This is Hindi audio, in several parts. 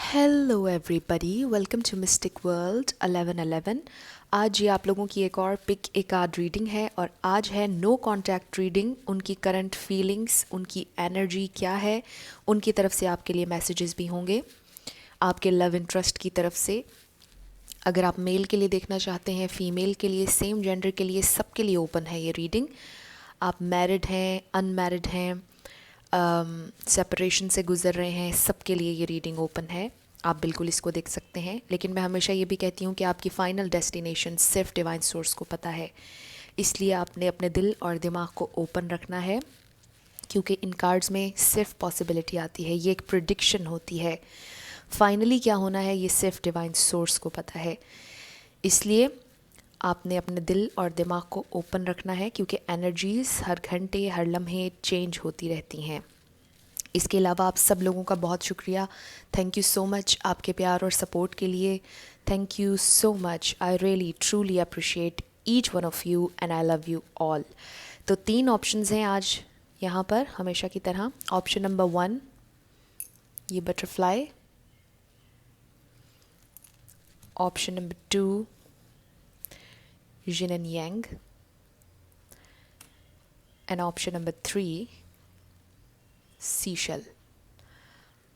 Hello everybody, welcome to mystic world 1111। आज ये आप लोगों की एक और पिक ए कार्ड रीडिंग है और आज है नो कांटेक्ट रीडिंग। उनकी करंट फीलिंग्स, उनकी एनर्जी क्या है, उनकी तरफ से आपके लिए मैसेजेस भी होंगे, आपके लव इंटरेस्ट की तरफ से। अगर आप मेल के लिए देखना चाहते हैं, फीमेल के लिए, सेम जेंडर के लिए, सबके लिए ओपन है ये रीडिंग। आप मैरिड हैं, अनमैरिड हैं, सेपरेशन से गुज़र रहे हैं, सबके लिए ये रीडिंग ओपन है। आप बिल्कुल इसको देख सकते हैं। लेकिन मैं हमेशा ये भी कहती हूँ कि आपकी फ़ाइनल डेस्टिनेशन सिर्फ डिवाइन सोर्स को पता है, इसलिए आपने अपने दिल और दिमाग को ओपन रखना है, क्योंकि इन कार्ड्स में सिर्फ पॉसिबिलिटी आती है, ये एक प्रिडिक्शन होती है। फाइनली क्या होना है ये सिर्फ डिवाइन सोर्स को पता है। इसलिए आपने अपने दिल और दिमाग को ओपन रखना है, क्योंकि एनर्जीज़ हर घंटे हर लम्हे चेंज होती रहती हैं। इसके अलावा आप सब लोगों का बहुत शुक्रिया। थैंक यू सो मच आपके प्यार और सपोर्ट के लिए। Thank you so much. I really truly appreciate each one of you and I love you all. तो 3 ऑप्शंस हैं आज यहाँ पर, हमेशा की तरह। ऑप्शन नंबर 1 ये butterfly, option number 2 Yin and Yang, and option number 3 Seashell।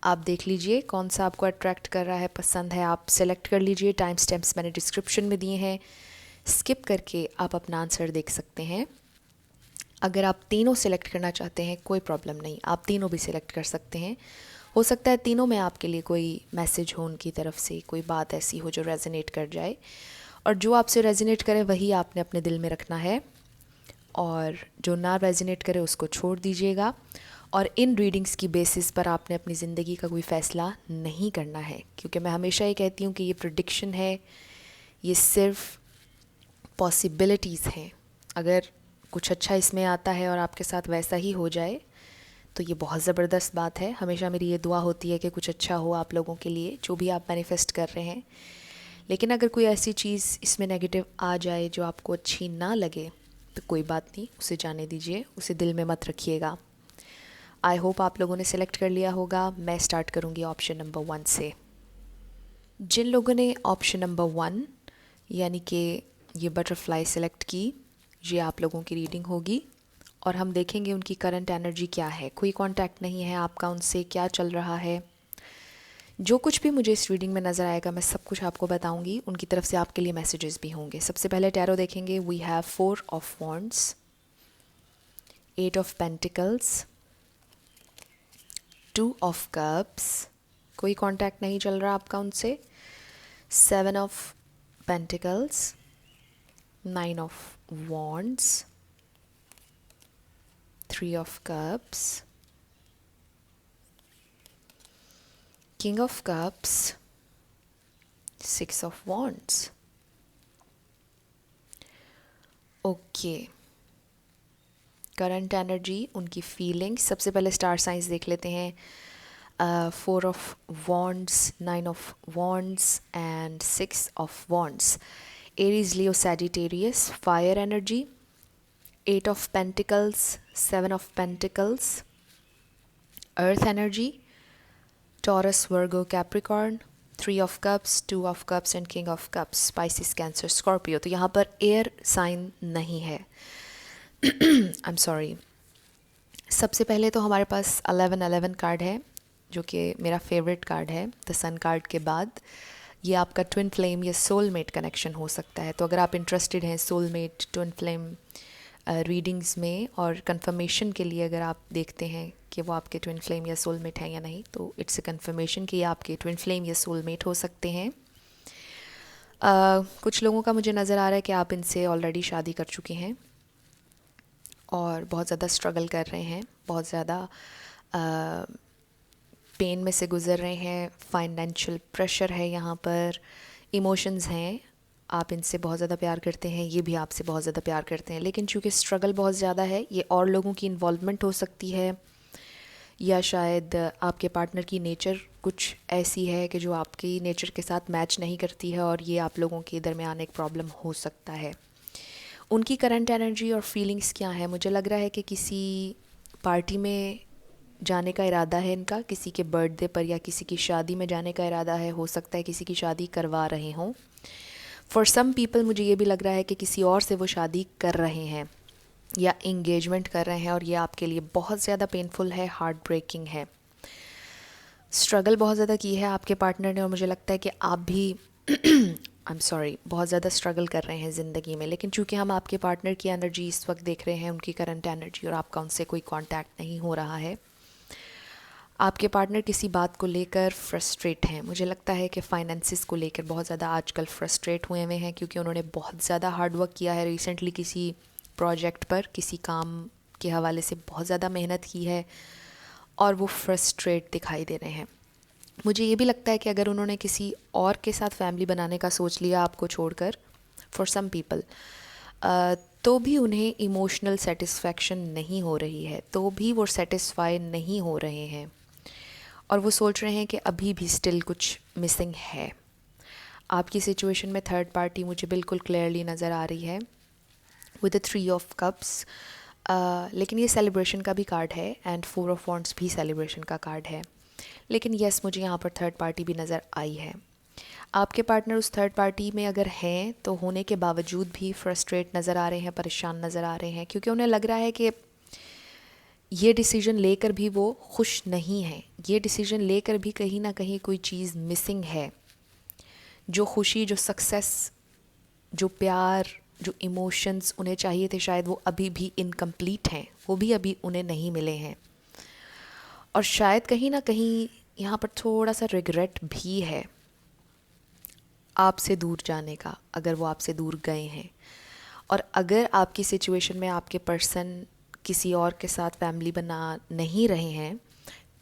आप देख लीजिए कौन सा आपको अट्रैक्ट कर रहा है, पसंद है, आप सेलेक्ट कर लीजिए। टाइम स्टैम्प्स मैंने डिस्क्रिप्शन में दिए हैं, स्किप करके आप अपना आंसर देख सकते हैं। अगर आप तीनों सेलेक्ट करना चाहते हैं कोई प्रॉब्लम नहीं, आप तीनों भी सेलेक्ट कर सकते हैं। हो सकता है तीनों में आपके लिए कोई मैसेज हो, उनकी तरफ से कोई बात ऐसी हो जो रेजोनेट कर जाए, और जो आपसे रेजोनेट करे वही आपने अपने दिल में रखना है, और जो ना रेजोनेट करे उसको छोड़ दीजिएगा। और इन रीडिंग्स की बेसिस पर आपने अपनी ज़िंदगी का कोई फ़ैसला नहीं करना है, क्योंकि मैं हमेशा ये कहती हूँ कि ये प्रेडिक्शन है, ये सिर्फ पॉसिबिलिटीज़ हैं। अगर कुछ अच्छा इसमें आता है और आपके साथ वैसा ही हो जाए तो ये बहुत ज़बरदस्त बात है। हमेशा मेरी ये दुआ होती है कि कुछ अच्छा हो आप लोगों के लिए, जो भी आप मैनिफेस्ट कर रहे हैं। लेकिन अगर कोई ऐसी चीज़ इसमें नेगेटिव आ जाए जो आपको अच्छी ना लगे तो कोई बात नहीं, उसे जाने दीजिए, उसे दिल में मत रखिएगा। आई होप आप लोगों ने सेलेक्ट कर लिया होगा। मैं स्टार्ट करूँगी ऑप्शन नंबर 1 से। जिन लोगों ने ऑप्शन नंबर 1 यानी कि ये बटरफ्लाई सेलेक्ट की, ये आप लोगों की रीडिंग होगी और हम देखेंगे उनकी करंट एनर्जी क्या है। कोई कांटेक्ट नहीं है आपका उनसे, क्या चल रहा है। जो कुछ भी मुझे इस रीडिंग में नज़र आएगा मैं सब कुछ आपको बताऊंगी। उनकी तरफ से आपके लिए मैसेजेस भी होंगे। सबसे पहले टैरो देखेंगे। We have 4 of wands, 8 of pentacles, 2 of cups, कोई कांटेक्ट नहीं चल रहा आपका उनसे, 7 of pentacles, 9 of wands, 3 of cups, king of cups, 6 of wands. Okay, current energy, उनकी फीलिंग्स। सबसे पहले स्टार साइंस देख लेते हैं। 4 of wands, 9 of wands and 6 of wands. Aries, Leo, Sagittarius, fire energy. 8 of pentacles, 7 of pentacles, earth energy. Taurus, Virgo, Capricorn. 3 of cups, 2 of cups and king of cups, Pisces, Cancer, Scorpio. तो यहाँ पर एयर साइन नहीं है। I am sorry. सबसे पहले तो हमारे पास 1111 कार्ड है, जो कि मेरा फेवरेट कार्ड है द सन कार्ड के बाद। ये आपका ट्विन फ्लेम या सोलमेट कनेक्शन हो सकता है। तो अगर आप इंटरेस्टेड हैं सोलमेट, ट्विन फ्लेम रीडिंग्स में और कंफर्मेशन के लिए, अगर आप देखते हैं कि वो आपके ट्विन फ्लेम या सोलमेट हैं या नहीं, तो इट्स अ कंफर्मेशन कि आपके ट्विन फ्लेम या सोलमेट हो सकते हैं। कुछ लोगों का मुझे नज़र आ रहा है कि आप इनसे ऑलरेडी शादी कर चुके हैं और बहुत ज़्यादा स्ट्रगल कर रहे हैं, बहुत ज़्यादा पेन में से गुज़र रहे हैं। फाइनेंशियल प्रेशर है यहाँ पर, इमोशंस हैं। आप इनसे बहुत ज़्यादा प्यार करते हैं, ये भी आपसे बहुत ज़्यादा प्यार करते हैं, लेकिन चूँकि स्ट्रगल बहुत ज़्यादा है, ये और लोगों की इन्वॉल्वमेंट हो सकती है, या शायद आपके पार्टनर की नेचर कुछ ऐसी है कि जो आपकी नेचर के साथ मैच नहीं करती है, और ये आप लोगों के दरमियान एक प्रॉब्लम हो सकता है। उनकी करंट एनर्जी और फीलिंग्स क्या है? मुझे लग रहा है कि किसी पार्टी में जाने का इरादा है इनका, किसी के बर्थडे पर या किसी की शादी में जाने का इरादा है, हो सकता है किसी की शादी करवा रहे हों। फॉर सम पीपल मुझे ये भी लग रहा है कि किसी और से वो शादी कर रहे हैं या इंगेजमेंट कर रहे हैं, और ये आपके लिए बहुत ज़्यादा पेनफुल है, हार्ट ब्रेकिंग है। स्ट्रगल बहुत ज़्यादा की है आपके पार्टनर ने, और मुझे लगता है कि आप भी आई एम सॉरी बहुत ज़्यादा स्ट्रगल कर रहे हैं ज़िंदगी में। लेकिन चूंकि हम आपके पार्टनर की एनर्जी इस वक्त देख रहे हैं, उनकी करंट एनर्जी, और आपका उनसे कोई कांटेक्ट नहीं हो रहा है, आपके पार्टनर किसी बात को लेकर फ्रस्ट्रेट हैं। मुझे लगता है कि फाइनेंसिस को लेकर बहुत ज़्यादा आजकल फ्रस्ट्रेट हुए हैं, क्योंकि उन्होंने बहुत ज़्यादा हार्ड वर्क किया है रिसेंटली किसी प्रोजेक्ट पर, किसी काम के हवाले से बहुत ज़्यादा मेहनत की है, और वो फ्रस्ट्रेट दिखाई दे रहे हैं। मुझे ये भी लगता है कि अगर उन्होंने किसी और के साथ फैमिली बनाने का सोच लिया आपको छोड़कर, फॉर सम पीपल, तो भी उन्हें इमोशनल सेटिस्फैक्शन नहीं हो रही है, तो भी वो सेटिस्फाई नहीं हो रहे हैं, और वो सोच रहे हैं कि अभी भी स्टिल कुछ मिसिंग है। आपकी सिचुएशन में थर्ड पार्टी मुझे बिल्कुल क्लियरली नज़र आ रही है विद द 3 ऑफ कप्स, लेकिन ये सेलिब्रेशन का भी कार्ड है, एंड 4 ऑफ वॉन्ड्स भी सेलिब्रेशन का कार्ड है। लेकिन यस, मुझे यहाँ पर थर्ड पार्टी भी नज़र आई है। आपके पार्टनर उस थर्ड पार्टी में अगर हैं, तो होने के बावजूद भी फ्रस्ट्रेट नज़र आ रहे हैं, परेशान नज़र आ रहे हैं, क्योंकि उन्हें लग रहा है कि ये डिसीजन लेकर भी वो खुश नहीं हैं। ये डिसीजन लेकर भी कहीं ना कहीं कोई चीज़ मिसिंग है। जो खुशी, जो सक्सेस, जो प्यार, जो इमोशंस उन्हें चाहिए थे, शायद वो अभी भी इनकम्प्लीट हैं, वो भी अभी उन्हें नहीं मिले हैं। और शायद कहीं ना कहीं यहाँ पर थोड़ा सा रिग्रेट भी है आपसे दूर जाने का, अगर वो आपसे दूर गए हैं। और अगर आपकी सिचुएशन में आपके पर्सन किसी और के साथ फैमिली बना नहीं रहे हैं,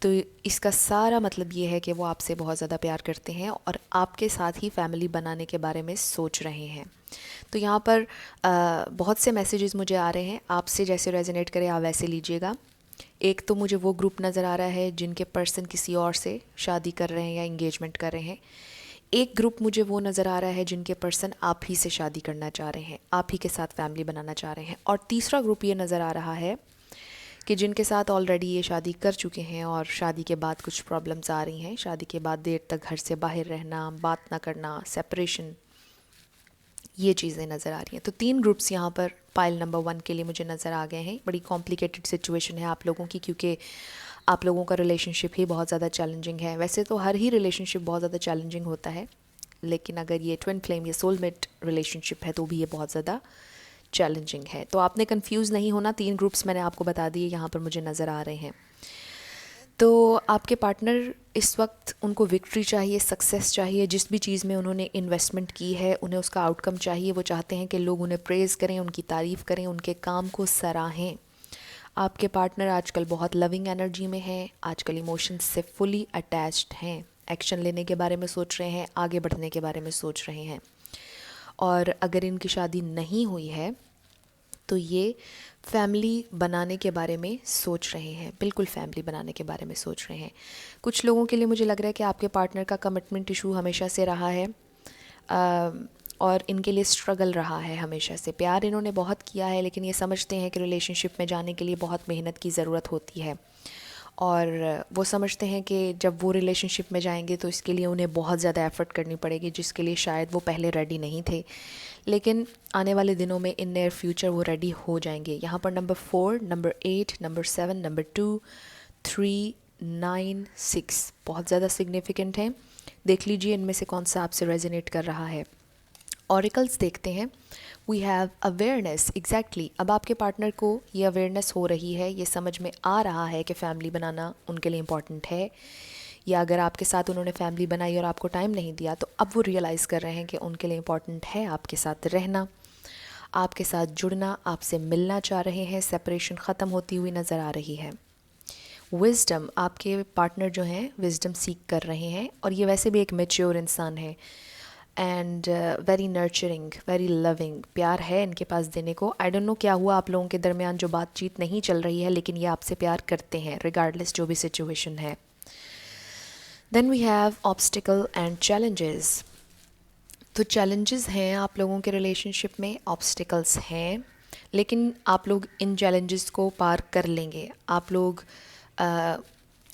तो इसका सारा मतलब ये है कि वो आपसे बहुत ज़्यादा प्यार करते हैं और आपके साथ ही फैमिली बनाने के बारे में सोच रहे हैं। तो यहाँ पर बहुत से मैसेजेस मुझे आ रहे हैं, आपसे जैसे रेजोनेट करे आप वैसे लीजिएगा। एक तो मुझे वो ग्रुप नज़र आ रहा है जिनके पर्सन किसी और से शादी कर रहे हैं या इंगेजमेंट कर रहे हैं। एक ग्रुप मुझे वो नज़र आ रहा है जिनके पर्सन आप ही से शादी करना चाह रहे हैं, आप ही के साथ फैमिली बनाना चाह रहे हैं। और तीसरा ग्रुप ये नज़र आ रहा है कि जिनके साथ ऑलरेडी ये शादी कर चुके हैं और शादी के बाद कुछ प्रॉब्लम्स आ रही हैं, शादी के बाद देर तक घर से बाहर रहना, बात ना करना, सेपरेशन, ये चीज़ें नज़र आ रही हैं। तो 3 ग्रुप्स यहाँ पर पाइल नंबर 1 के लिए मुझे नज़र आ गए हैं। बड़ी कॉम्प्लिकेटेड सिचुएशन है आप लोगों की, क्योंकि आप लोगों का रिलेशनशिप ही बहुत ज़्यादा चैलेंजिंग है। वैसे तो हर ही रिलेशनशिप बहुत ज़्यादा चैलेंजिंग होता है, लेकिन अगर ये ट्विन फ्लेम या सोलमेट रिलेशनशिप है तो भी ये बहुत ज़्यादा चैलेंजिंग है। तो आपने कंफ्यूज नहीं होना, 3 ग्रुप्स मैंने आपको बता दिए यहाँ पर मुझे नज़र आ रहे हैं। तो आपके पार्टनर इस वक्त, उनको विक्ट्री चाहिए, सक्सेस चाहिए, जिस भी चीज़ में उन्होंने इन्वेस्टमेंट की है उन्हें उसका आउटकम चाहिए। वो चाहते हैं कि लोग उन्हें प्रेज़ करें, उनकी तारीफ़ करें, उनके काम को सराहें। आपके पार्टनर आजकल बहुत लविंग एनर्जी में हैं, आजकल इमोशंस से फुली अटैच्ड हैं, एक्शन लेने के बारे में सोच रहे हैं, आगे बढ़ने के बारे में सोच रहे हैं। और अगर इनकी शादी नहीं हुई है तो ये फैमिली बनाने के बारे में सोच रहे हैं, बिल्कुल फैमिली बनाने के बारे में सोच रहे हैं। कुछ लोगों के लिए मुझे लग रहा है कि आपके पार्टनर का कमिटमेंट इशू हमेशा से रहा है, और इनके लिए स्ट्रगल रहा है हमेशा से। प्यार इन्होंने बहुत किया है, लेकिन ये समझते हैं कि रिलेशनशिप में जाने के लिए बहुत मेहनत की ज़रूरत होती है, और वो समझते हैं कि जब वो रिलेशनशिप में जाएंगे तो इसके लिए उन्हें बहुत ज़्यादा एफ़र्ट करनी पड़ेगी, जिसके लिए शायद वो पहले रेडी नहीं थे। लेकिन आने वाले दिनों में इन नियर फ्यूचर वो रेडी हो जाएंगे। यहाँ पर नंबर 4, नंबर 8, नंबर 7, नंबर 2, 3, 9, 6 बहुत ज़्यादा सिग्निफिकेंट हैं। देख लीजिए इनमें से कौन सा आपसे रेजोनेट कर रहा है। ऑरिकल्स देखते हैं। We have awareness, exactly. अब आपके पार्टनर को ये अवेयरनेस हो रही है, ये समझ में आ रहा है कि फ़ैमिली बनाना उनके लिए इम्पॉर्टेंट है, या अगर आपके साथ उन्होंने फैमिली बनाई और आपको टाइम नहीं दिया तो अब वो रियलाइज़ कर रहे हैं कि उनके लिए इम्पॉर्टेंट है आपके साथ रहना, आपके साथ जुड़ना, आपसे मिलना चाह रहे हैं। सेपरेशन ख़त्म होती हुई नज़र आ रही है। विज़डम, आपके पार्टनर जो हैं विज़डम सीख कर रहे हैं, और ये वैसे भी एक मैच्योर इंसान है, and very nurturing, very loving. प्यार है इनके पास देने को। आई डोंट नो क्या हुआ आप लोगों के दरमियान जो बातचीत नहीं चल रही है, लेकिन ये आपसे प्यार करते हैं रिगार्डलेस जो भी सिचुएशन है। Then we have obstacle and challenges. तो चैलेंजेस हैं आप लोगों के रिलेशनशिप में, ऑब्स्टिकल्स हैं, लेकिन आप लोग इन चैलेंजेस को पार कर लेंगे। आप लोग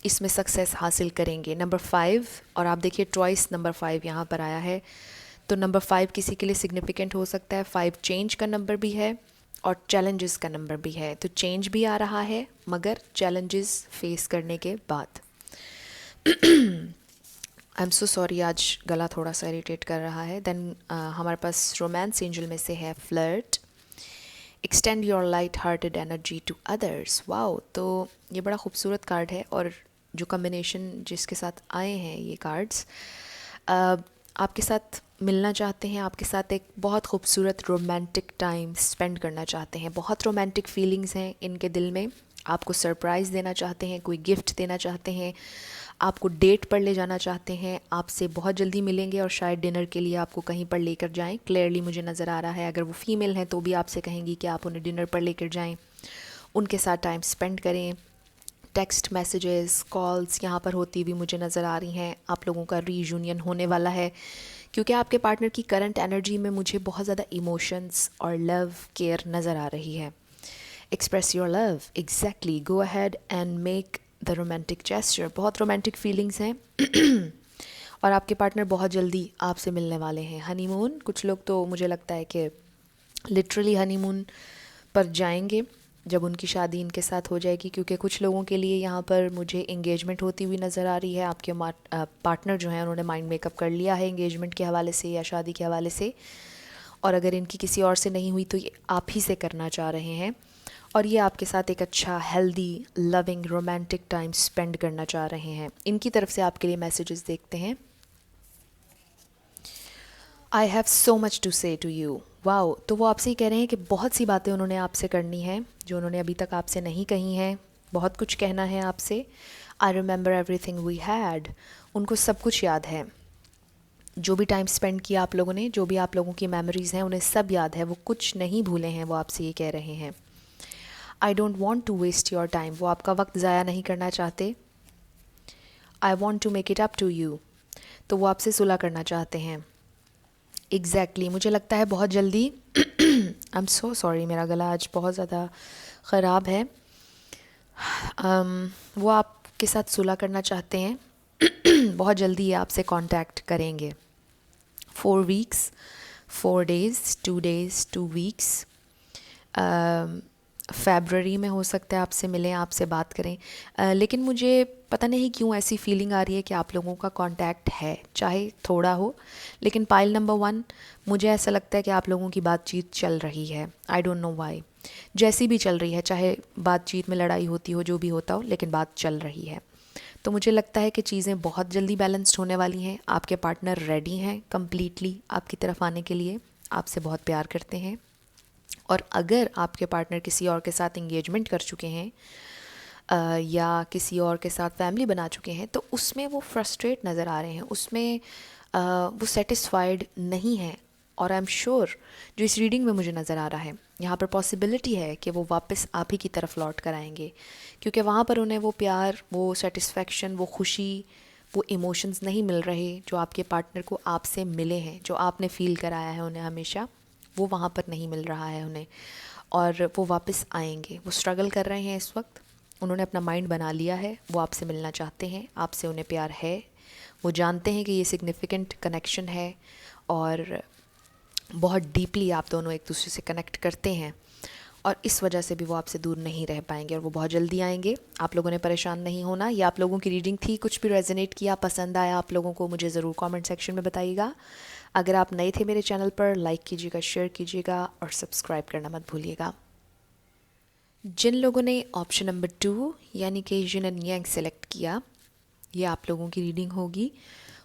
इसमें सक्सेस हासिल करेंगे। नंबर 5, और आप देखिए ट्वाइस नंबर 5 यहाँ पर आया है, तो नंबर 5 किसी के लिए सिग्निफिकेंट हो सकता है। 5 चेंज का नंबर भी है और चैलेंजेस का नंबर भी है, तो चेंज भी आ रहा है मगर चैलेंजेस फेस करने के बाद। आई एम सो सॉरी, आज गला थोड़ा सा इरिटेट कर रहा है। देन हमारे पास रोमांस एंजल में से है flirt, extend your light hearted energy to others. Wow, तो ये बड़ा खूबसूरत कार्ड है, और जो कम्बिनेशन जिसके साथ आए हैं ये कार्ड्स, आपके साथ मिलना चाहते हैं, आपके साथ एक बहुत खूबसूरत रोमांटिक टाइम स्पेंड करना चाहते हैं। बहुत रोमांटिक फीलिंग्स हैं इनके दिल में, आपको सरप्राइज़ देना चाहते हैं, कोई गिफ्ट देना चाहते हैं, आपको डेट पर ले जाना चाहते हैं, आपसे बहुत जल्दी मिलेंगे और शायद डिनर के लिए आपको कहीं पर लेकर जाएं। क्लियरली मुझे नज़र आ रहा है, अगर वो फीमेल हैं तो भी आपसे कहेंगी कि आप उन्हें डिनर पर लेकर जाएं, उनके साथ टाइम स्पेंड करें। टेक्स्ट मैसेजेस, कॉल्स यहाँ पर होती भी मुझे नज़र आ रही हैं। आप लोगों का रीयूनियन होने वाला है, क्योंकि आपके पार्टनर की करंट एनर्जी में मुझे बहुत ज़्यादा इमोशंस और लव केयर नज़र आ रही है। Express your love, exactly, go ahead and make the romantic gesture. बहुत रोमांटिक फीलिंग्स हैं और आपके पार्टनर बहुत जल्दी आपसे मिलने वाले हैं। हनीमून, कुछ लोग तो मुझे लगता है कि लिटरली हनीमून पर जाएंगे जब उनकी शादी इनके साथ हो जाएगी, क्योंकि कुछ लोगों के लिए यहाँ पर मुझे एंगेजमेंट होती हुई नज़र आ रही है। आपके पार्टनर जो हैं उन्होंने माइंड मेकअप कर लिया है एंगेजमेंट के हवाले से या शादी के हवाले से, और अगर इनकी किसी और से नहीं हुई तो ये आप ही से करना चाह रहे हैं, और ये आपके साथ एक अच्छा healthy loving romantic time spend करना चाह रहे हैं। इनकी तरफ से आपके लिए मैसेजेस देखते हैं। I have so much to say to you. Wow, तो वो आपसे ही कह रहे हैं कि बहुत सी बातें उन्होंने आपसे करनी है जो उन्होंने अभी तक आपसे नहीं कही हैं। बहुत कुछ कहना है आपसे। I remember everything we had, उनको सब कुछ याद है। जो भी टाइम स्पेंड किया आप लोगों ने, जो भी आप लोगों की मेमोरीज़ हैं, उन्हें सब याद है, वो कुछ नहीं भूले हैं। वो आपसे ये कह रहे हैं I don't want to waste your time, वो आपका वक्त ज़ाया नहीं करना चाहते। I want to make it up to you, तो वो आपसे सुलह करना चाहते हैं। एग्जैक्टली, मुझे लगता है बहुत जल्दी आई एम सो सॉरी, मेरा गला आज बहुत ज़्यादा ख़राब है। वो आपके साथ सुलह करना चाहते हैं। बहुत जल्दी ये आपसे कांटेक्ट करेंगे। 4 weeks, 4 days, 2 days, 2 weeks, February में हो सकता है आपसे मिलें, आपसे बात करें। लेकिन मुझे पता नहीं क्यों ऐसी फीलिंग आ रही है कि आप लोगों का कांटेक्ट है, चाहे थोड़ा हो, लेकिन पाइल नंबर 1, मुझे ऐसा लगता है कि आप लोगों की बातचीत चल रही है। आई डोंट नो वाई, जैसी भी चल रही है, चाहे बातचीत में लड़ाई होती हो, जो भी होता हो, लेकिन बात चल रही है। तो मुझे लगता है कि चीज़ें बहुत जल्दी बैलेंस्ड होने वाली हैं। आपके पार्टनर रेडी हैं कम्प्लीटली आपकी तरफ आने के लिए, आपसे बहुत प्यार करते हैं। और अगर आपके पार्टनर किसी और के साथ इंगेजमेंट कर चुके हैं या किसी और के साथ फैमिली बना चुके हैं, तो उसमें वो फ्रस्ट्रेट नज़र आ रहे हैं, उसमें वो सेटिस्फाइड नहीं हैं। और आई एम श्योर जो इस रीडिंग में मुझे नज़र आ रहा है, यहाँ पर पॉसिबिलिटी है कि वो वापस आप ही की तरफ लौट कर आएंगे, क्योंकि वहाँ पर उन्हें वो प्यार, वो सेटिस्फेक्शन, वो खुशी, वो इमोशंस नहीं मिल रहे जो आपके पार्टनर को आपसे मिले हैं, जो आपने फ़ील कराया है उन्हें हमेशा, वो वहाँ पर नहीं मिल रहा है उन्हें, और वो वापस आएंगे। वो स्ट्रगल कर रहे हैं इस वक्त, उन्होंने अपना माइंड बना लिया है, वो आपसे मिलना चाहते हैं, आपसे उन्हें प्यार है, वो जानते हैं कि ये सिग्निफिकेंट कनेक्शन है और बहुत डीपली आप दोनों एक दूसरे से कनेक्ट करते हैं, और इस वजह से भी वो आपसे दूर नहीं रह पाएंगे और वो बहुत जल्दी आएंगे। आप लोगों ने परेशान नहीं होना। ये आप लोगों की रीडिंग थी, कुछ भी रेजोनेट किया, पसंद आया आप लोगों को, मुझे ज़रूर कमेंट सेक्शन में बताइएगा। अगर आप नए थे मेरे चैनल पर, लाइक कीजिएगा, शेयर कीजिएगा और सब्सक्राइब करना मत भूलिएगा। जिन लोगों ने ऑप्शन नंबर 2 यानी कि यिन एंड यांग सेलेक्ट किया, ये आप लोगों की रीडिंग होगी।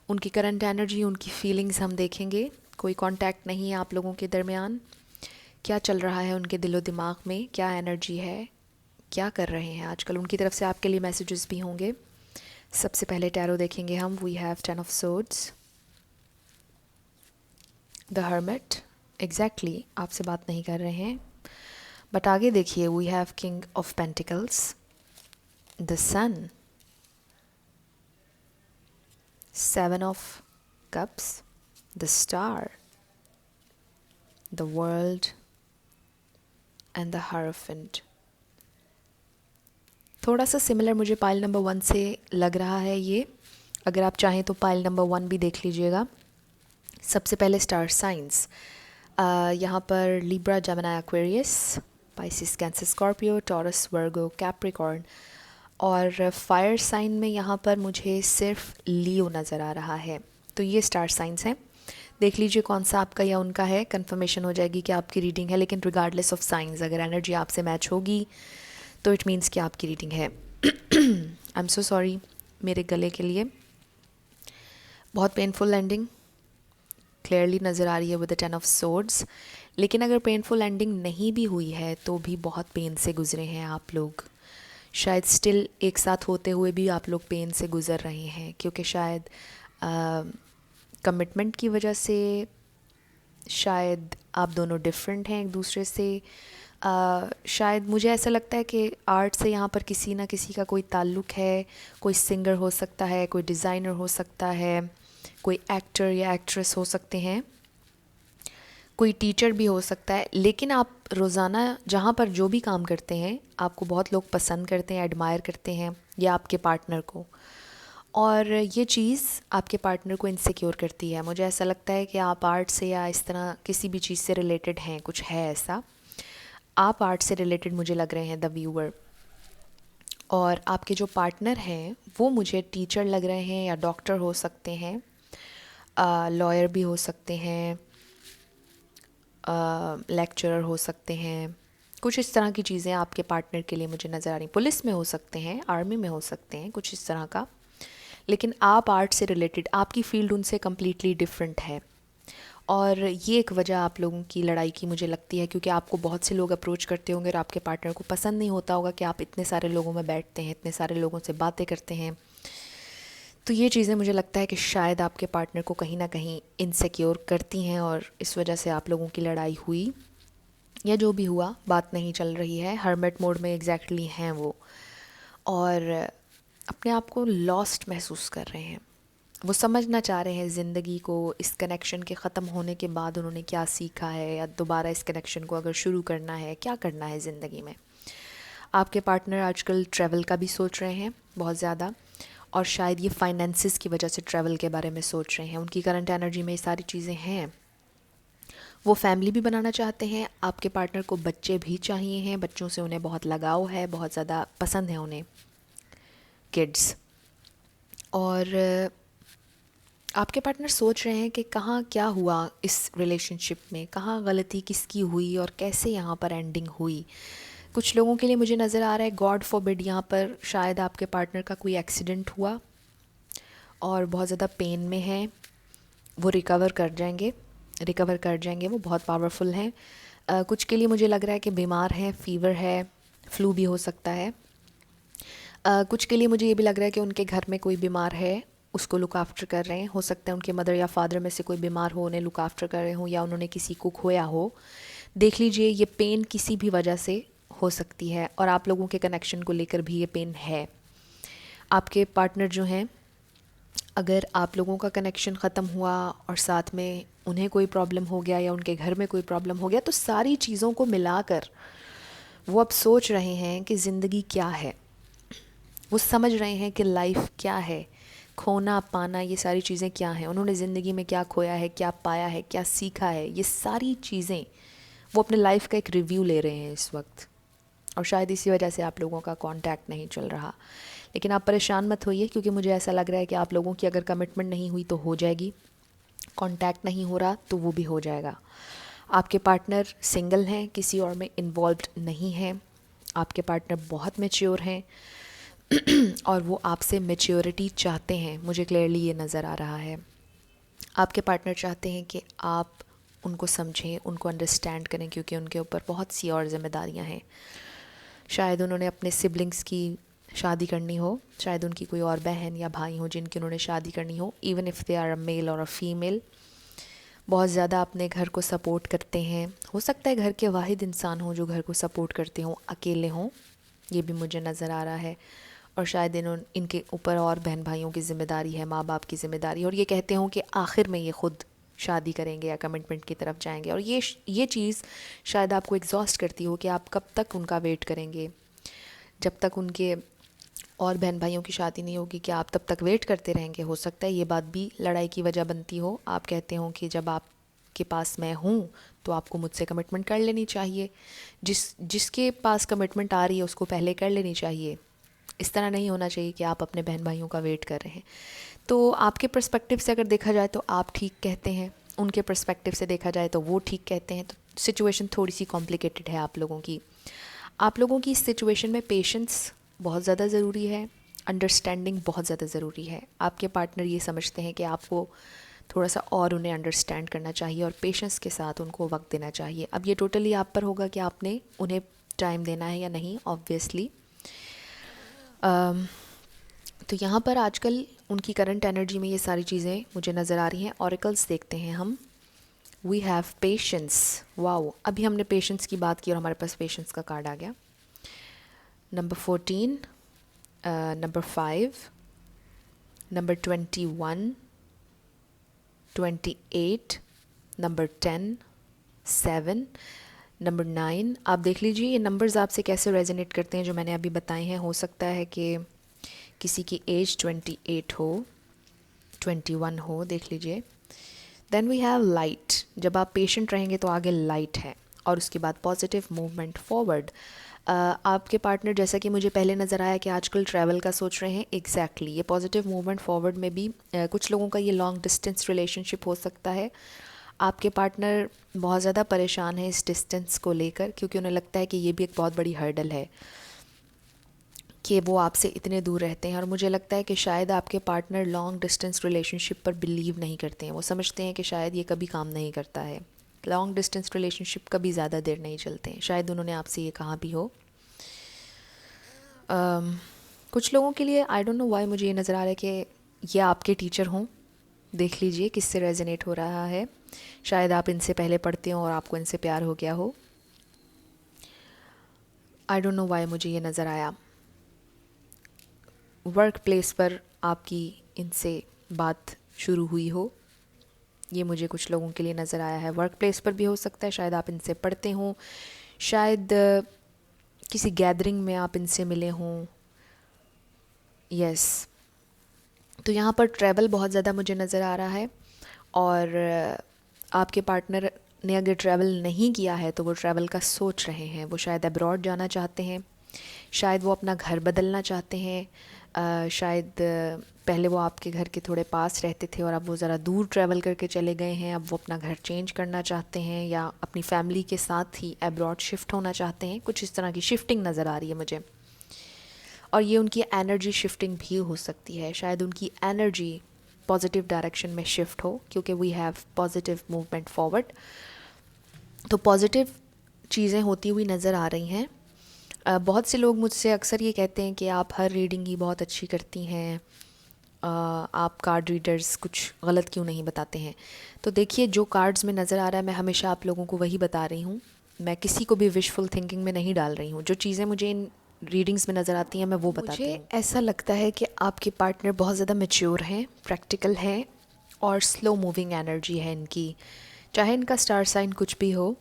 उनकी करंट एनर्जी, उनकी फीलिंग्स हम देखेंगे। कोई कांटेक्ट नहीं है आप लोगों के दरमियान। क्या चल रहा है उनके दिलो दिमाग में, क्या एनर्जी है, क्या कर रहे हैं आजकल। उनकी तरफ से आपके लिए मैसेजेस भी होंगे। सबसे पहले टैरो देखेंगे हम। We have 10 of swords, the hermit, exactly आपसे बात नहीं कर रहे हैं। बट आगे देखिए, we have king of pentacles, the sun, 7 of cups, the star, the world and the hierophant. थोड़ा सा सिमिलर मुझे पाइल नंबर 1 से लग रहा है ये। अगर आप चाहें तो पाइल नंबर 1 भी देख लीजिएगा। सबसे पहले स्टार साइंस, यहाँ पर Libra, Gemini, Aquarius, Pisces, Cancer, Scorpio, Taurus, Virgo, Capricorn. और फायर साइन में यहाँ पर मुझे सिर्फ लियो नज़र आ रहा है। तो ये स्टार साइंस हैं। देख लीजिए कौन सा आपका या उनका है, कंफर्मेशन हो जाएगी कि आपकी रीडिंग है। लेकिन रिगार्डलेस ऑफ साइंस, अगर एनर्जी आपसे मैच होगी तो इट मीन्स कि आपकी रीडिंग है। आई एम सो सॉरी मेरे गले के लिए। बहुत पेनफुल एंडिंग क्लियरली नज़र आ रही है विद द 10 ऑफ सोर्ड्स। लेकिन अगर पेनफुल एंडिंग नहीं भी हुई है तो भी बहुत पेन से गुजरे हैं आप लोग। शायद स्टिल एक साथ होते हुए भी आप लोग पेन से गुज़र रहे हैं, क्योंकि शायद कमिटमेंट की वजह से, शायद आप दोनों डिफरेंट हैं एक दूसरे से। शायद मुझे ऐसा लगता है कि आर्ट से यहाँ पर किसी ना किसी का कोई ताल्लुक़ है। कोई सिंगर हो सकता है, कोई डिज़ाइनर हो सकता है, कोई एक्टर या एक्ट्रेस हो सकते हैं, कोई टीचर भी हो सकता है। लेकिन आप रोज़ाना जहाँ पर जो भी काम करते हैं, आपको बहुत लोग पसंद करते हैं, एडमायर करते हैं, या आपके पार्टनर को। और ये चीज़ आपके पार्टनर को इनसिक्योर करती है। मुझे ऐसा लगता है कि आप आर्ट से या इस तरह किसी भी चीज़ से रिलेटेड हैं, कुछ है ऐसा। आप आर्ट से रिलेटेड मुझे लग रहे हैं द व्यूअर। और आपके जो पार्टनर हैं वो मुझे टीचर लग रहे हैं, या डॉक्टर हो सकते हैं, लॉयर भी हो सकते हैं, लेक्चरर हो सकते हैं। कुछ इस तरह की चीज़ें आपके पार्टनर के लिए मुझे नज़र आ रही। पुलिस में हो सकते हैं, आर्मी में हो सकते हैं, कुछ इस तरह का। लेकिन आप आर्ट से रिलेटेड, आपकी फील्ड उनसे कम्प्लीटली डिफरेंट है। और ये एक वजह आप लोगों की लड़ाई की मुझे लगती है, क्योंकि आपको बहुत से लोग अप्रोच करते होंगे और आपके पार्टनर को पसंद नहीं होता होगा कि आप इतने सारे लोगों में बैठते हैं, इतने सारे लोगों से बातें करते हैं। तो ये चीज़ें मुझे लगता है कि शायद आपके पार्टनर को कहीं ना कहीं इनसिक्योर करती हैं, और इस वजह से आप लोगों की लड़ाई हुई, या जो भी हुआ, बात नहीं चल रही है। हर्मिट मोड में एग्जैक्टली हैं वो, और अपने आप को लॉस्ट महसूस कर रहे हैं। वो समझना चाह रहे हैं ज़िंदगी को। इस कनेक्शन के ख़त्म होने के बाद उन्होंने क्या सीखा है, या दोबारा इस कनेक्शन को अगर शुरू करना है, क्या करना है ज़िंदगी में। आपके पार्टनर आजकल ट्रैवल का भी सोच रहे हैं बहुत ज़्यादा, और शायद ये फाइनेंसिस की वजह से ट्रैवल के बारे में सोच रहे हैं। उनकी करंट एनर्जी में ये सारी चीज़ें हैं। वो फैमिली भी बनाना चाहते हैं। आपके पार्टनर को बच्चे भी चाहिए हैं, बच्चों से उन्हें बहुत लगाव है, बहुत ज़्यादा पसंद है उन्हें किड्स। और आपके पार्टनर सोच रहे हैं कि कहाँ क्या हुआ इस रिलेशनशिप में, कहाँ गलती किसकी हुई और कैसे यहाँ पर एंडिंग हुई। कुछ लोगों के लिए मुझे नज़र आ रहा है, गॉड फॉरबिड, यहाँ पर शायद आपके पार्टनर का कोई एक्सीडेंट हुआ और बहुत ज़्यादा पेन में है। वो रिकवर कर जाएंगे, वो बहुत पावरफुल हैं। कुछ के लिए मुझे लग रहा है कि बीमार हैं, फीवर है, फ्लू भी हो सकता है। कुछ के लिए मुझे ये भी लग रहा है कि उनके घर में कोई बीमार है, उसको लुक आफ्टर कर रहे हैं। हो सकता है उनके मदर या फादर में से कोई बीमार हो, उन्हें लुक आफ्टर कर रहे हों, या उन्होंने किसी को खोया हो। देख लीजिए, ये पेन किसी भी वजह से हो सकती है, और आप लोगों के कनेक्शन को लेकर भी ये पेन है। आपके पार्टनर जो हैं, अगर आप लोगों का कनेक्शन ख़त्म हुआ और साथ में उन्हें कोई प्रॉब्लम हो गया या उनके घर में कोई प्रॉब्लम हो गया, तो सारी चीज़ों को मिलाकर वो अब सोच रहे हैं कि ज़िंदगी क्या है। वो समझ रहे हैं कि लाइफ क्या है, खोना पाना, ये सारी चीज़ें क्या हैं। उन्होंने ज़िंदगी में क्या खोया है, क्या पाया है, क्या सीखा है, ये सारी चीज़ें वो अपने लाइफ का एक रिव्यू ले रहे हैं इस वक्त। और शायद इसी वजह से आप लोगों का कांटेक्ट नहीं चल रहा। लेकिन आप परेशान मत होइए, क्योंकि मुझे ऐसा लग रहा है कि आप लोगों की अगर कमिटमेंट नहीं हुई तो हो जाएगी, कांटेक्ट नहीं हो रहा तो वो भी हो जाएगा। आपके पार्टनर सिंगल हैं, किसी और में इन्वॉल्व्ड नहीं हैं। आपके पार्टनर बहुत मैच्योर हैं और वो आपसे मैच्योरिटी चाहते हैं। मुझे क्लियरली ये नज़र आ रहा है। आपके पार्टनर चाहते हैं कि आप उनको समझें, उनको अंडरस्टैंड करें, क्योंकि उनके ऊपर बहुत सी और ज़िम्मेदारियां हैं। शायद उन्होंने अपने सिबलिंग्स की शादी करनी हो, शायद उनकी कोई और बहन या भाई हो जिनकी उन्होंने शादी करनी हो, even if they are a male और अ फीमेल। बहुत ज़्यादा अपने घर को सपोर्ट करते हैं। हो सकता है घर के वाहिद इंसान हो जो घर को सपोर्ट करते हों, अकेले हों, ये भी मुझे नज़र आ रहा है। और शायद इनके ऊपर और बहन भाइयों की ज़िम्मेदारी है, माँ बाप की ज़िम्मेदारी, और ये कहते हों कि आखिर में ये ख़ुद शादी करेंगे या कमिटमेंट की तरफ जाएंगे। और ये चीज़ शायद आपको एग्जॉस्ट करती हो कि आप कब तक उनका वेट करेंगे। जब तक उनके और बहन भाइयों की शादी नहीं होगी क्या आप तब तक वेट करते रहेंगे? हो सकता है ये बात भी लड़ाई की वजह बनती हो। आप कहते हो कि जब आपके पास मैं हूँ तो आपको मुझसे कमिटमेंट कर लेनी चाहिए, जिसके पास कमिटमेंट आ रही है उसको पहले कर लेनी चाहिए। इस तरह नहीं होना चाहिए कि आप अपने बहन भाइयों का वेट कर रहे हैं। तो आपके पर्सपेक्टिव से अगर देखा जाए तो आप ठीक कहते हैं, उनके पर्सपेक्टिव से देखा जाए तो वो ठीक कहते हैं। तो सिचुएशन थोड़ी सी कॉम्प्लिकेटेड है आप लोगों की। आप लोगों की इस सिचुएशन में पेशेंस बहुत ज़्यादा ज़रूरी है, अंडरस्टैंडिंग बहुत ज़्यादा ज़रूरी है। आपके पार्टनर ये समझते हैं कि आपको थोड़ा सा और उन्हें अंडरस्टैंड करना चाहिए और पेशेंस के साथ उनको वक्त देना चाहिए। अब ये टोटली आप पर होगा कि आपने उन्हें टाइम देना है या नहीं, ऑब्वियसली। तो यहाँ पर आजकल उनकी करंट एनर्जी में ये सारी चीज़ें मुझे नज़र आ रही हैं। ऑरेकल्स देखते हैं हम। We have patience. वाओ, अभी हमने पेशेंस की बात की और हमारे पास पेशेंस का कार्ड आ गया। Number 14, number 5, number 21, 28, number 10, 7, number 9। आप देख लीजिए ये नंबर्स आपसे कैसे रेजोनेट करते हैं जो मैंने अभी बताए हैं। हो सकता है कि किसी की एज 28 हो, 21 हो, देख लीजिए। Then we have light. जब आप पेशेंट रहेंगे तो आगे लाइट है और उसके बाद पॉजिटिव मूवमेंट फॉरवर्ड। आपके पार्टनर, जैसा कि मुझे पहले नज़र आया कि आजकल ट्रैवल का सोच रहे हैं, एग्जैक्टली ये पॉजिटिव मूवमेंट फॉरवर्ड में भी कुछ लोगों का ये लॉन्ग डिस्टेंस रिलेशनशिप हो सकता है। आपके पार्टनर बहुत ज़्यादा परेशान है इस डिस्टेंस को लेकर, क्योंकि उन्हें लगता है कि ये भी एक बहुत बड़ी हर्डल है कि वो आपसे इतने दूर रहते हैं। और मुझे लगता है कि शायद आपके पार्टनर लॉन्ग डिस्टेंस रिलेशनशिप पर बिलीव नहीं करते हैं। वो समझते हैं कि शायद ये कभी काम नहीं करता है, लॉन्ग डिस्टेंस रिलेशनशिप कभी ज़्यादा देर नहीं चलते हैं। शायद उन्होंने आपसे ये कहा भी हो। कुछ लोगों के लिए आई डोंट नो व्हाई मुझे ये नज़र आ रहा है कि ये आपके टीचर हों। देख लीजिए किससे रेजोनेट हो रहा है। शायद आप इनसे पहले पढ़ते हो और आपको इनसे प्यार हो गया हो। आई डोंट नो व्हाई मुझे ये नज़र आया। वर्क प्लेस पर आपकी इनसे बात शुरू हुई हो, ये मुझे कुछ लोगों के लिए नज़र आया है। वर्क प्लेस पर भी हो सकता है, शायद आप इनसे पढ़ते हों, शायद किसी गैदरिंग में आप इनसे मिले हों। यस, तो यहाँ पर ट्रैवल बहुत ज़्यादा मुझे नज़र आ रहा है। और आपके पार्टनर ने अगर ट्रैवल नहीं किया है तो वो ट्रैवल का सोच रहे हैं। वो शायद अब्रॉड जाना चाहते हैं, शायद वो अपना घर बदलना चाहते हैं, शायद पहले वो आपके घर के थोड़े पास रहते थे और अब वो ज़रा दूर ट्रैवल करके चले गए हैं। अब वो अपना घर चेंज करना चाहते हैं या अपनी फैमिली के साथ ही अब्रॉड शिफ्ट होना चाहते हैं। कुछ इस तरह की शिफ्टिंग नज़र आ रही है मुझे। और ये उनकी एनर्जी शिफ्टिंग भी हो सकती है। शायद उनकी एनर्जी पॉजिटिव डायरेक्शन में शिफ्ट हो, क्योंकि we have positive movement forward. तो पॉजिटिव चीज़ें होती हुई नज़र आ रही हैं। बहुत से लोग मुझसे अक्सर ये कहते हैं कि आप हर रीडिंग ही बहुत अच्छी करती हैं, आप कार्ड रीडर्स कुछ गलत क्यों नहीं बताते हैं। तो देखिए, जो कार्ड्स में नज़र आ रहा है मैं हमेशा आप लोगों को वही बता रही हूँ। मैं किसी को भी विशफुल थिंकिंग में नहीं डाल रही हूँ। जो चीज़ें मुझे इन रीडिंग्स में नज़र आती हैं मैं वो बताती हूँ। मुझे ऐसा लगता है कि आपके पार्टनर बहुत ज़्यादा मैच्योर हैं, प्रैक्टिकल हैं और स्लो मूविंग एनर्जी है इनकी। चाहे इनका स्टार साइन कुछ भी हो,